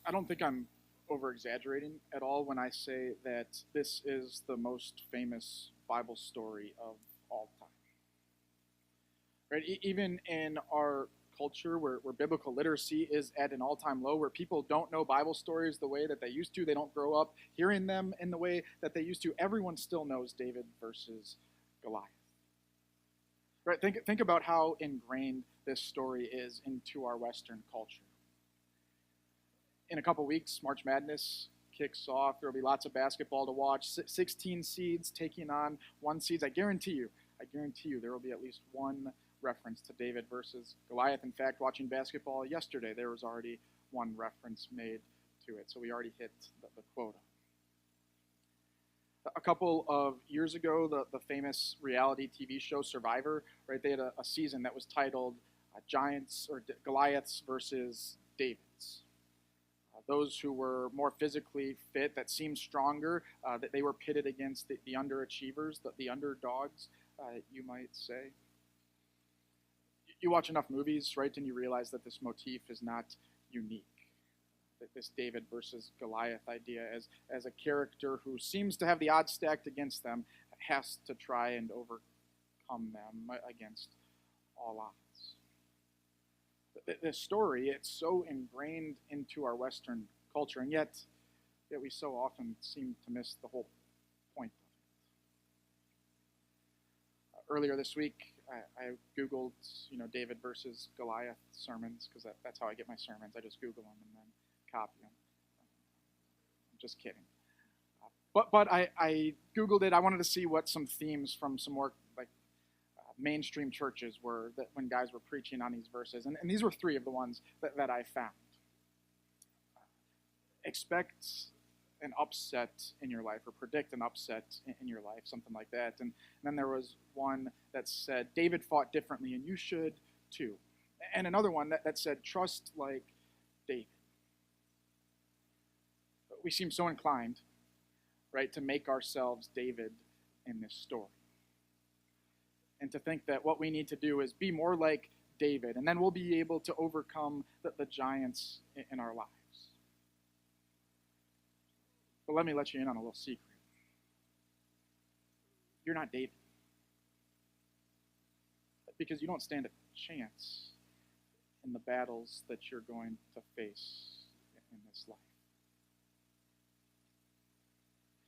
I don't think I'm over exaggerating at all when I say that this is the most famous Bible story of all time. Right? Even in our culture where biblical literacy is at an all-time low, where people don't know Bible stories the way that they used to, they don't grow up hearing them in the way that they used to, everyone still knows David versus Goliath. Right? Think about how ingrained this story is into our Western culture. In a couple weeks, March Madness kicks off. There will be lots of basketball to watch. 16 seeds taking on one seeds. I guarantee you, there will be at least one reference to David versus Goliath. In fact, watching basketball yesterday, there was already one reference made to it. So we already hit the quota. A couple of years ago, the famous reality TV show Survivor, right? They had a season that was titled Giants or Goliaths versus Davids. Those who were more physically fit, that seemed stronger, that they were pitted against the underachievers, the underdogs, you might say. You watch enough movies, right, and you realize that this motif is not unique. That this David versus Goliath idea as a character who seems to have the odds stacked against them has to try and overcome them against all odds. This story, it's so ingrained into our Western culture, and yet we so often seem to miss the whole point of it. Earlier this week, I Googled, David versus Goliath sermons, because that's how I get my sermons. I just Google them and then copy them. I'm just kidding. But I Googled it. I wanted to see what some themes from some more mainstream churches were that when guys were preaching on these verses. And these were three of the ones that I found. Expect an upset in your life, or predict an upset in your life, something like that. And then there was one that said, David fought differently, and you should too. And another one that said, trust like David. We seem so inclined, right, to make ourselves David in this story. And to think that what we need to do is be more like David, and then we'll be able to overcome the giants in our lives. But let me let you in on a little secret. You're not David. Because you don't stand a chance in the battles that you're going to face in this life.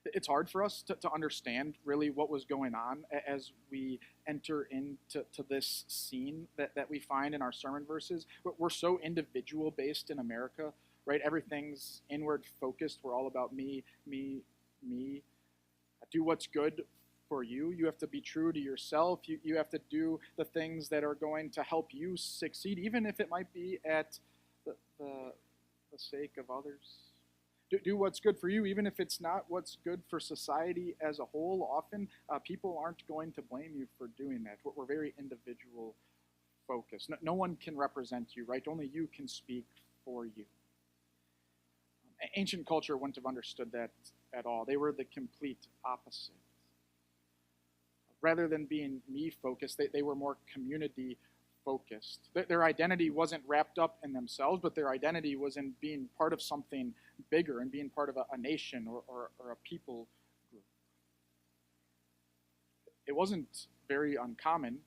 It's hard for us to understand really what was going on as we enter into this scene that we find in our sermon verses. We're so individual based in America, right? Everything's inward focused. We're all about me, me, me. Do what's good for you. You have to be true to yourself. You have to do the things that are going to help you succeed, even if it might be at the sake of others. Do what's good for you, even if it's not what's good for society as a whole. Often, people aren't going to blame you for doing that. We're very individual focused. No one can represent you, right? Only you can speak for you. Ancient culture wouldn't have understood that at all. They were the complete opposite. Rather than being me-focused, they were more community focused. Their identity wasn't wrapped up in themselves, but their identity was in being part of something bigger and being part of a nation or a people group. It wasn't very uncommon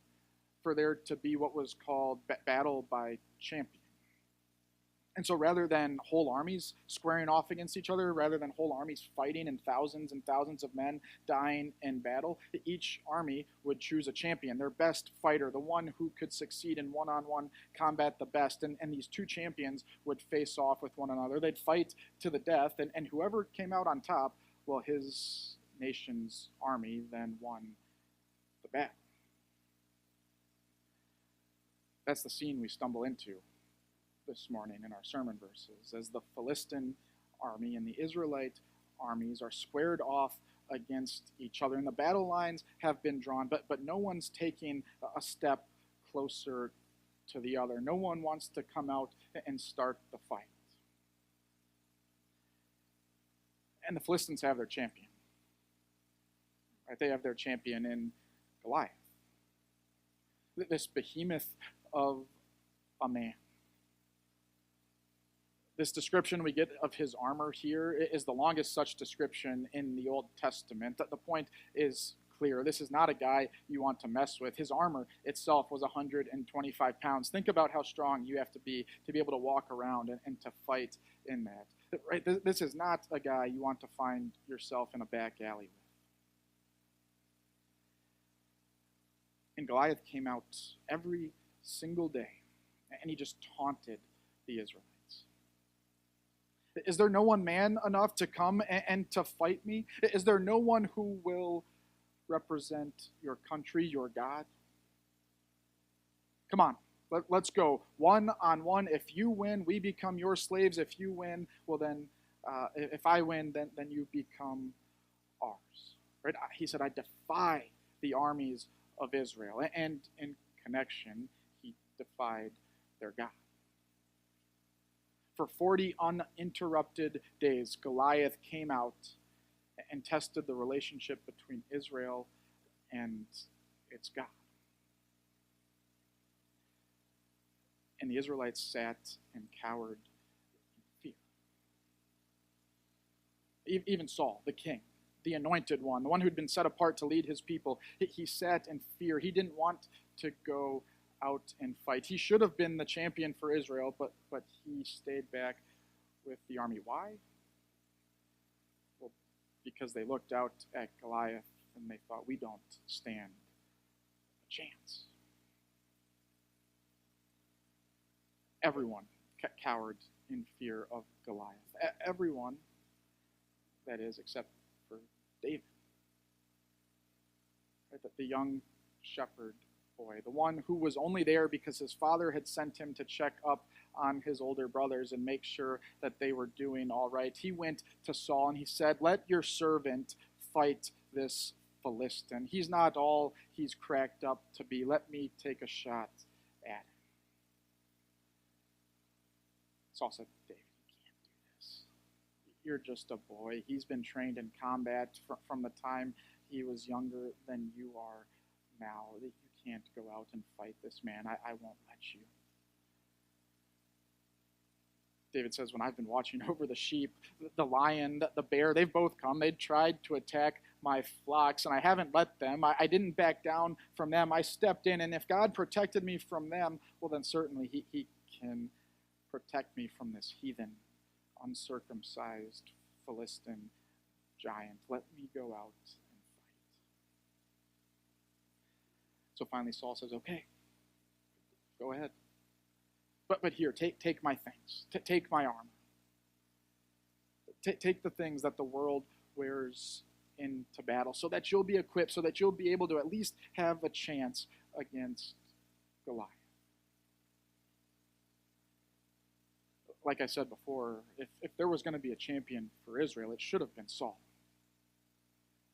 for there to be what was called battle by champion. And so rather than whole armies squaring off against each other, rather than whole armies fighting and thousands of men dying in battle, each army would choose a champion, their best fighter, the one who could succeed in one-on-one combat the best. And these two champions would face off with one another. They'd fight to the death, and whoever came out on top, well, his nation's army then won the battle. That's the scene we stumble into this morning in our sermon verses, as the Philistine army and the Israelite armies are squared off against each other, and the battle lines have been drawn, but no one's taking a step closer to the other. No one wants to come out and start the fight. And the Philistines have their champion. Right? They have their champion in Goliath. This behemoth of a man. This description we get of his armor here is the longest such description in the Old Testament. The point is clear. This is not a guy you want to mess with. His armor itself was 125 pounds. Think about how strong you have to be able to walk around and to fight in that. Right? This is not a guy you want to find yourself in a back alley with. And Goliath came out every single day, and he just taunted the Israelites. Is there no one man enough to come and to fight me? Is there no one who will represent your country, your God? Come on, let's go. 1-on-1. If you win, we become your slaves. If you win, well then, if I win, then you become ours. Right? He said, I defy the armies of Israel. And in connection, he defied their God. For 40 uninterrupted days, Goliath came out and tested the relationship between Israel and its God. And the Israelites sat and cowered in fear. Even Saul, the king, the anointed one, the one who'd been set apart to lead his people, he sat in fear. He didn't want to go out and fight. He should have been the champion for Israel, but he stayed back with the army. Why? Well, because they looked out at Goliath and they thought, we don't stand a chance. Everyone cowered in fear of Goliath. Everyone, that is, except for David. Right? The young shepherd boy, the one who was only there because his father had sent him to check up on his older brothers and make sure that they were doing all right. He went to Saul and he said, let your servant fight this Philistine. He's not all he's cracked up to be. Let me take a shot at him. Saul said, David, you can't do this. You're just a boy. He's been trained in combat from the time he was younger than you are now. You can't go out and fight this man. I won't let you. David says, when I've been watching over the sheep, the lion, the bear, they've both come. They'd tried to attack my flocks, and I haven't let them. I didn't back down from them. I stepped in, and if God protected me from them, well, then certainly he can protect me from this heathen, uncircumcised Philistine giant. Let me go out and fight. So finally Saul says, okay, go ahead. But here, take my things. Take my armor. Take the things that the world wears into battle so that you'll be equipped, so that you'll be able to at least have a chance against Goliath. Like I said before, if there was going to be a champion for Israel, it should have been Saul.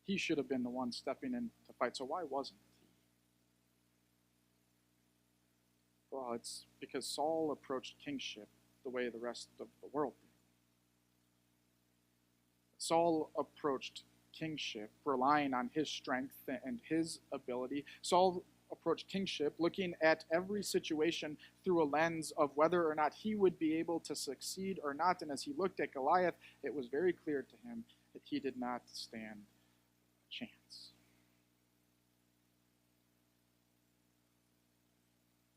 He should have been the one stepping in to fight. So why wasn't he? Well, it's because Saul approached kingship the way the rest of the world did. Saul approached kingship relying on his strength and his ability. Saul approached kingship looking at every situation through a lens of whether or not he would be able to succeed or not. And as he looked at Goliath, it was very clear to him that he did not stand a chance.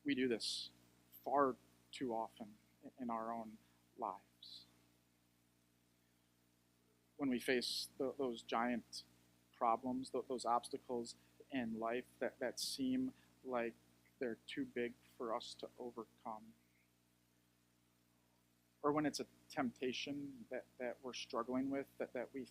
We do this far too often in our own lives. When we face those giant problems, those obstacles in life that seem like they're too big for us to overcome. Or when it's a temptation that we're struggling with, that we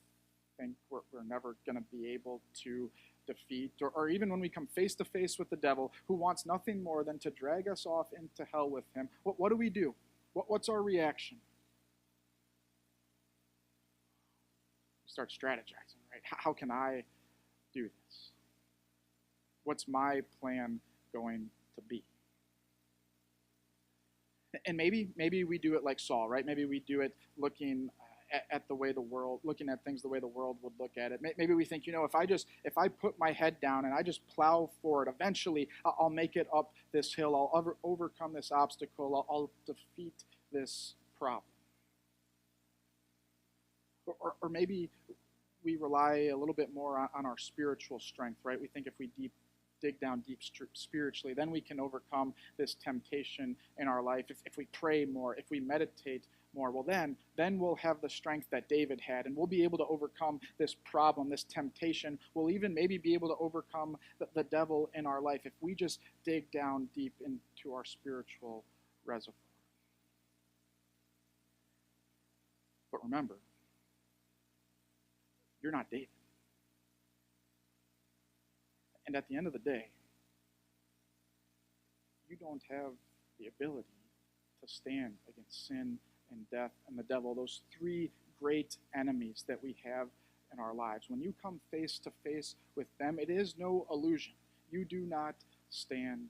think we're never going to be able to defeat, or even when we come face to face with the devil, who wants nothing more than to drag us off into hell with him. What do? What's our reaction? We start strategizing, right? How can I do this? What's my plan going to be? And maybe we do it like Saul, right? Maybe we do it looking at the way the world, looking at things the way the world would look at it. Maybe we think, if I put my head down and I just plow forward, eventually I'll make it up this hill. I'll overcome this obstacle. I'll defeat this problem. Or maybe we rely a little bit more on our spiritual strength, right? We think if we dig down deep spiritually, then we can overcome this temptation in our life. If we pray more, if we meditate more, well, then we'll have the strength that David had, and we'll be able to overcome this problem, this temptation. We'll even maybe be able to overcome the devil in our life if we just dig down deep into our spiritual reservoir. But remember, you're not David. And at the end of the day, you don't have the ability to stand against sin and death and the devil, those three great enemies that we have in our lives. When you come face to face with them, it is no illusion. You do not stand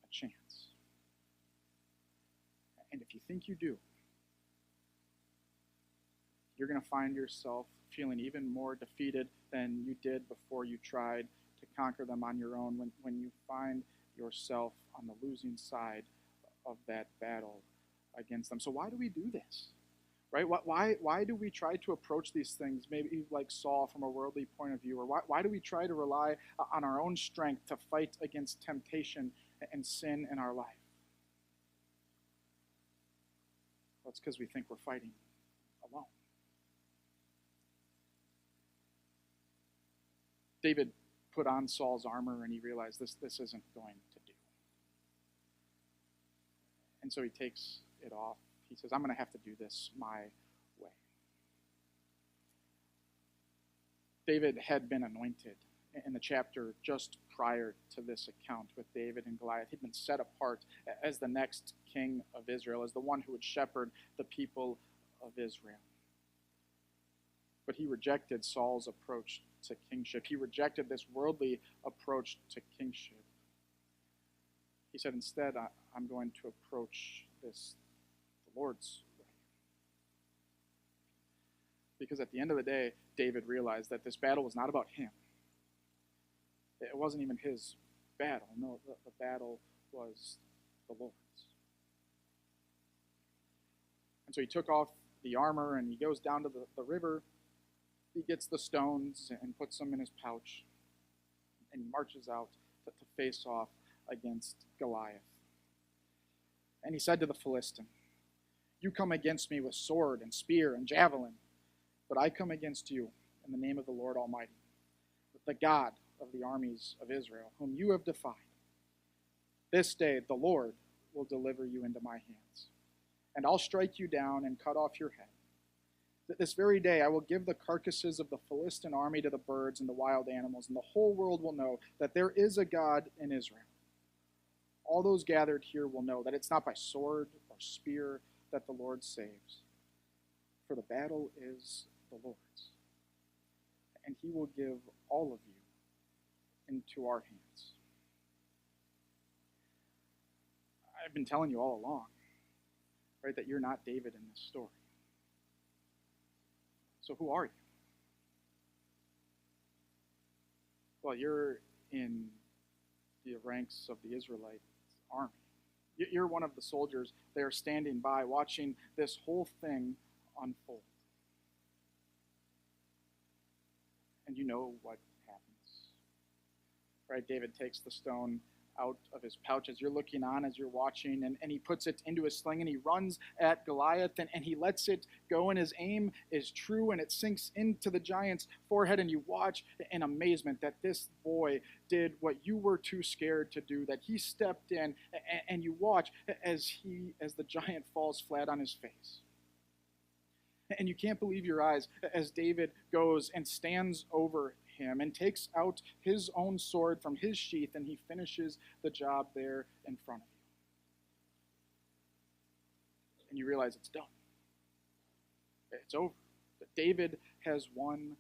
a chance. And if you think you do, you're going to find yourself feeling even more defeated than you did before you tried to conquer them on your own when you find yourself on the losing side of that battle against them. So why do we do this? Right? Why do we try to approach these things, maybe like Saul from a worldly point of view? Or why do we try to rely on our own strength to fight against temptation and sin in our life? Well, it's because we think we're fighting alone. David put on Saul's armor and he realized this isn't going to do. And so he takes it off. He says, I'm going to have to do this my way. David had been anointed in the chapter just prior to this account with David and Goliath. He'd been set apart as the next king of Israel, as the one who would shepherd the people of Israel. But he rejected Saul's approach to kingship. He rejected this worldly approach to kingship. He said, instead, I'm going to approach this the Lord's way. Because at the end of the day, David realized that this battle was not about him. It wasn't even his battle. No, the battle was the Lord's. And so he took off the armor and he goes down to the river. He gets the stones and puts them in his pouch. And he marches out to face off against Goliath. And he said to the Philistine, you come against me with sword and spear and javelin, but I come against you in the name of the Lord Almighty, the God of the armies of Israel, whom you have defied. This day the Lord will deliver you into my hands, and I'll strike you down and cut off your head. This very day I will give the carcasses of the Philistine army to the birds and the wild animals, and the whole world will know that there is a God in Israel. All those gathered here will know that it's not by sword or spear that the Lord saves, for the battle is the Lord's, and he will give all of you into our hands. I've been telling you all along, right, that you're not David in this story. So who are you? Well, you're in the ranks of the Israelite army. You're one of the soldiers there standing by, watching this whole thing unfold. And you know what happens. Right? David takes the stone out of his pouch as you're looking on, as you're watching, and he puts it into his sling and he runs at Goliath and he lets it go, and his aim is true and it sinks into the giant's forehead, and you watch in amazement that this boy did what you were too scared to do, that he stepped in, and you watch as the giant falls flat on his face. And you can't believe your eyes as David goes and stands over him and takes out his own sword from his sheath, and he finishes the job there in front of you. And you realize it's done. It's over. That David has won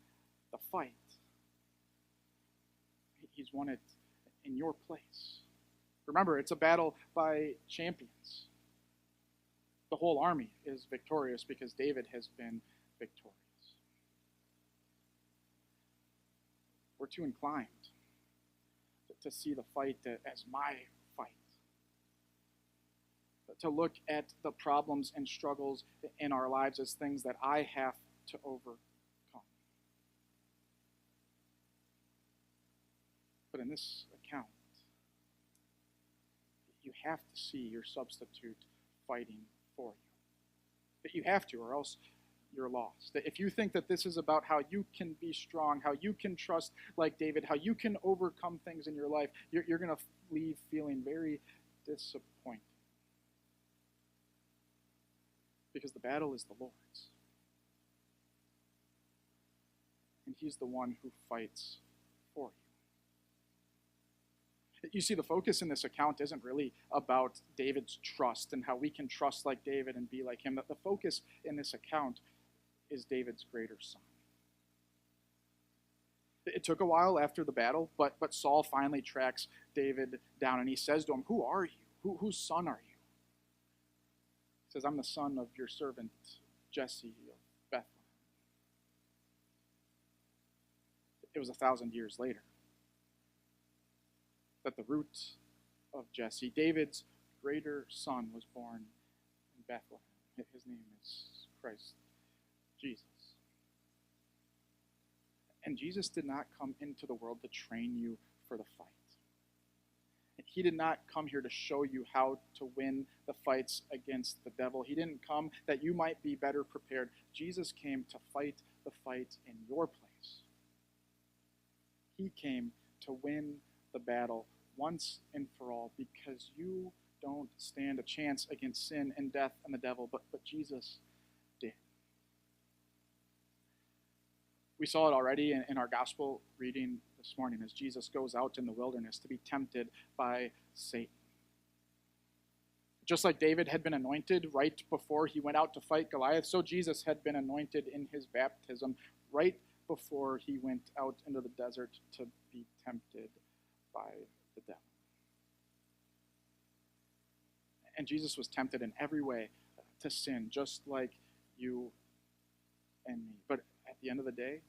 the fight. He's won it in your place. Remember, it's a battle by champions. The whole army is victorious because David has been victorious. We're too inclined to see the fight as my fight, to look at the problems and struggles in our lives as things that I have to overcome. But in this account, you have to see your substitute fighting for you. That you have to, or else you're lost. That if you think that this is about how you can be strong, how you can trust like David, how you can overcome things in your life, you're going to leave feeling very disappointed. Because the battle is the Lord's. And he's the one who fights for you. You see, the focus in this account isn't really about David's trust and how we can trust like David and be like him. The focus in this account is David's greater son. It took a while after the battle, but Saul finally tracks David down and he says to him, "Who are you? Whose son are you?" He says, "I'm the son of your servant Jesse of Bethlehem." It was 1,000 years later that the root of Jesse, David's greater son, was born in Bethlehem. His name is Christ Jesus. And Jesus did not come into the world to train you for the fight. He did not come here to show you how to win the fights against the devil. He didn't come that you might be better prepared. Jesus came to fight the fight in your place. He came to win the battle once and for all, because you don't stand a chance against sin and death and the devil, but Jesus did. We saw it already in our gospel reading this morning as Jesus goes out in the wilderness to be tempted by Satan. Just like David had been anointed right before he went out to fight Goliath, so Jesus had been anointed in his baptism right before he went out into the desert to be tempted by the devil. And Jesus was tempted in every way to sin, just like you and me. But at the end of the day,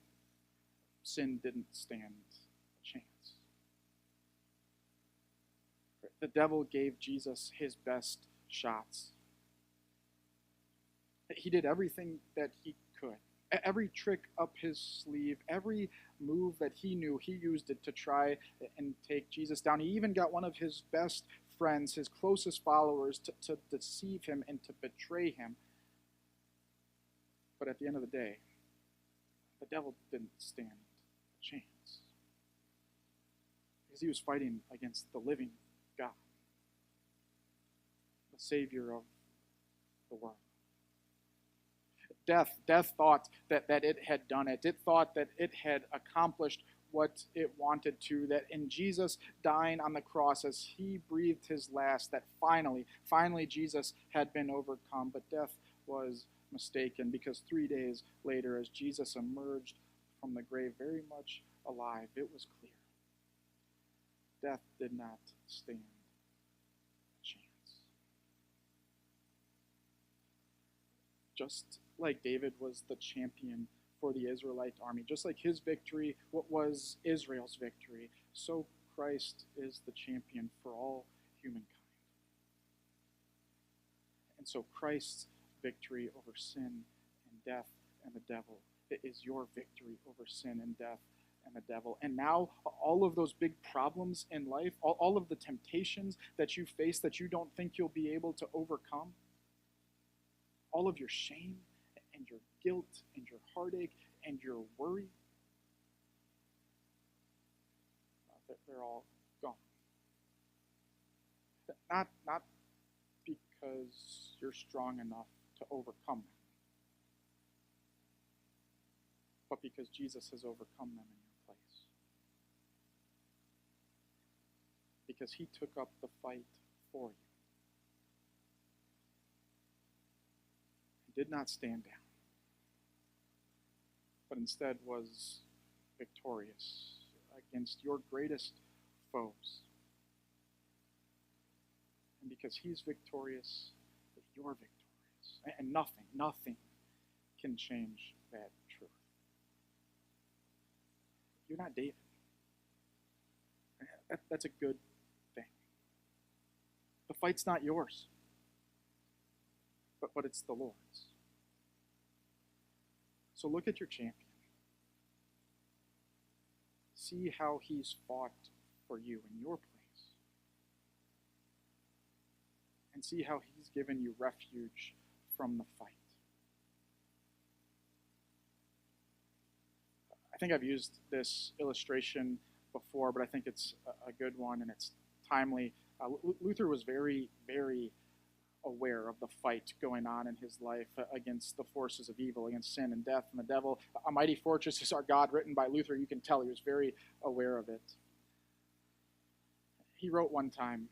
sin didn't stand a chance. The devil gave Jesus his best shots. He did everything that he could. Every trick up his sleeve, every move that he knew, he used it to try and take Jesus down. He even got one of his best friends, his closest followers, to deceive him and to betray him. But at the end of the day, the devil didn't stand a chance. Because he was fighting against the living God, the Savior of the world. Death thought that it had done it. It thought that it had accomplished what it wanted to, that in Jesus dying on the cross as he breathed his last, that finally Jesus had been overcome. But death was mistaken, because 3 days later, as Jesus emerged from the grave very much alive, it was clear. Death did not stand a chance. Just like David was the champion for the Israelite army, just like his victory was Israel's victory, so Christ is the champion for all humankind. And so Christ's victory over sin and death and the devil is your victory over sin and death and the devil. And now all of those big problems in life, all of the temptations that you face that you don't think you'll be able to overcome, all of your shame and your guilt and your heartache and your worry, they're all gone. Not because you're strong enough to overcome them, but because Jesus has overcome them in your place. Because he took up the fight for you. He did not stand down, but instead was victorious against your greatest foes. And because he's victorious, you're victorious. And nothing can change that truth. You're not David. That's a good thing. The fight's not yours, but it's the Lord's. So look at your champion. See how he's fought for you in your place. And see how he's given you refuge from the fight. I think I've used this illustration before, but I think it's a good one and it's timely. Luther was very, very aware of the fight going on in his life against the forces of evil, against sin and death and the devil. A Mighty Fortress is Our God, written by Luther. You can tell he was very aware of it. He wrote one time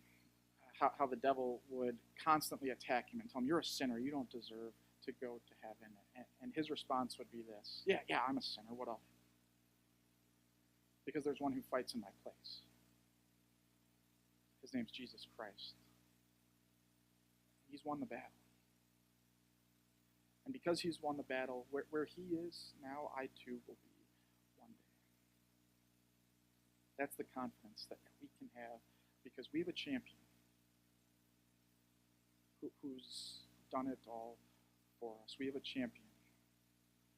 how the devil would constantly attack him and tell him, "You're a sinner. You don't deserve to go to heaven." And his response would be this: yeah, I'm a sinner. What of it? Because there's one who fights in my place. His name's Jesus Christ. He's won the battle. And because he's won the battle, where he is now, I too will be one day. That's the confidence that we can have because we have a champion who's done it all for us. We have a champion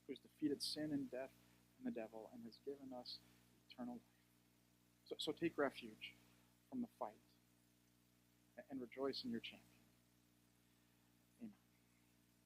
who's defeated sin and death and the devil and has given us eternal life. So take refuge from the fight and rejoice in your champion.